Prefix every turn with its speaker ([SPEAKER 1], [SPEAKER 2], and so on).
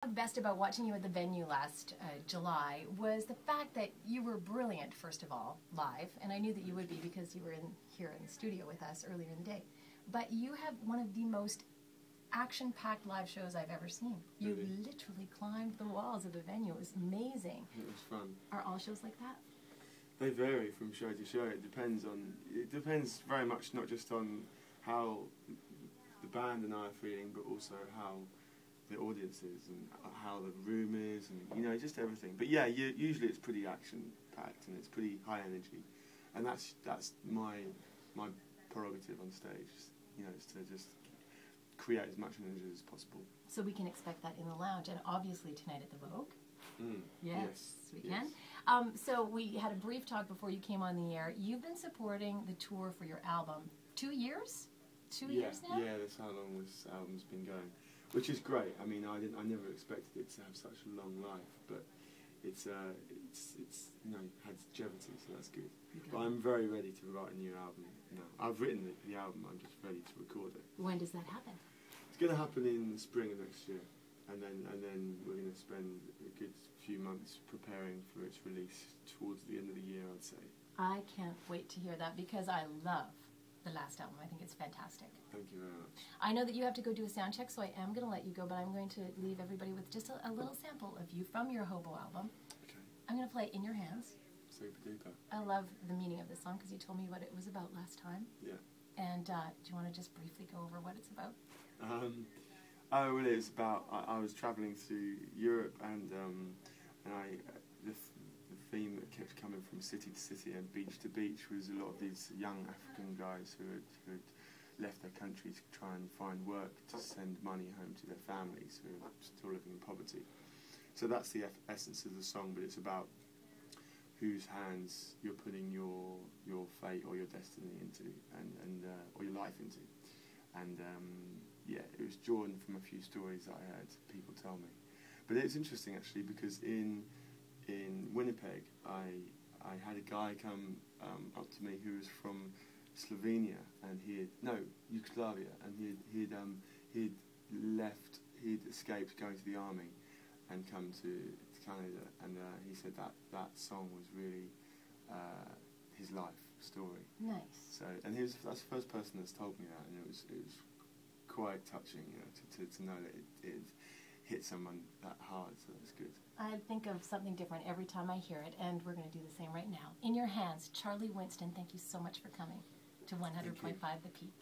[SPEAKER 1] Best about watching you at the venue last July was the fact that you were brilliant, first of all, live, and I knew that you would be because you were here in the studio with us earlier in the day. But you have one of the most action-packed live shows I've ever seen. You literally climbed the walls of the venue. It was amazing.
[SPEAKER 2] It was fun.
[SPEAKER 1] Are all shows like that?
[SPEAKER 2] They vary from show to show. It depends very much not just on how the band and I are feeling, but also how the audience is and how the room is, and just everything. But yeah, usually it's pretty action-packed and it's pretty high energy, and that's my prerogative on stage. Is to just create as much energy as possible.
[SPEAKER 1] So we can expect that in the lounge, and obviously tonight at the Vogue. Yes, we can. So we had a brief talk before you came on the air. You've been supporting the tour for your album 2 years? 2 years now?
[SPEAKER 2] Yeah, that's how long this album's been going, which is great. I mean, I never expected it to have such a long life, but it's had longevity, so that's good. But I'm very ready to write a new album now. I've written the album, I'm just ready to record it.
[SPEAKER 1] When does that happen?
[SPEAKER 2] It's going to happen in the spring of next year, and then we're going to spend a good few months preparing for its release towards the end of the year, I'd say.
[SPEAKER 1] I can't wait to hear that because I love the last album. I think it's fantastic.
[SPEAKER 2] Thank you very much.
[SPEAKER 1] I know that you have to go do a sound check, so I am going to let you go, but I'm going to leave everybody with just a little sample of you from your Hobo album.
[SPEAKER 2] Okay.
[SPEAKER 1] I'm going to play In Your Hands.
[SPEAKER 2] Super duper.
[SPEAKER 1] I love the meaning of this song because you told me what it was about last time.
[SPEAKER 2] Yeah. And
[SPEAKER 1] do you want to just briefly go over what it's about?
[SPEAKER 2] Oh, well, it's about, I was travelling through Europe, and the theme that kept coming from city to city and beach to beach was a lot of these young African guys who had left their country to try and find work to send money home to their families who are still living in poverty. So that's the essence of the song, but it's about whose hands you're putting your fate or your destiny into, or your life into. And yeah, it was drawn from a few stories that I heard people tell me. But it's interesting actually because in Winnipeg, I had a guy come up to me who was from Slovenia, and Yugoslavia, and he'd escaped going to the army and come to Canada, and he said that song was really his life story.
[SPEAKER 1] Nice.
[SPEAKER 2] So, and that's the first person that's told me that, and it was quite touching, to know that it hit someone that hard. So that's good.
[SPEAKER 1] I think of something different every time I hear it, and we're going to do the same right now. In Your Hands, Charlie Winston. Thank you so much for coming to 100.5 The Peak.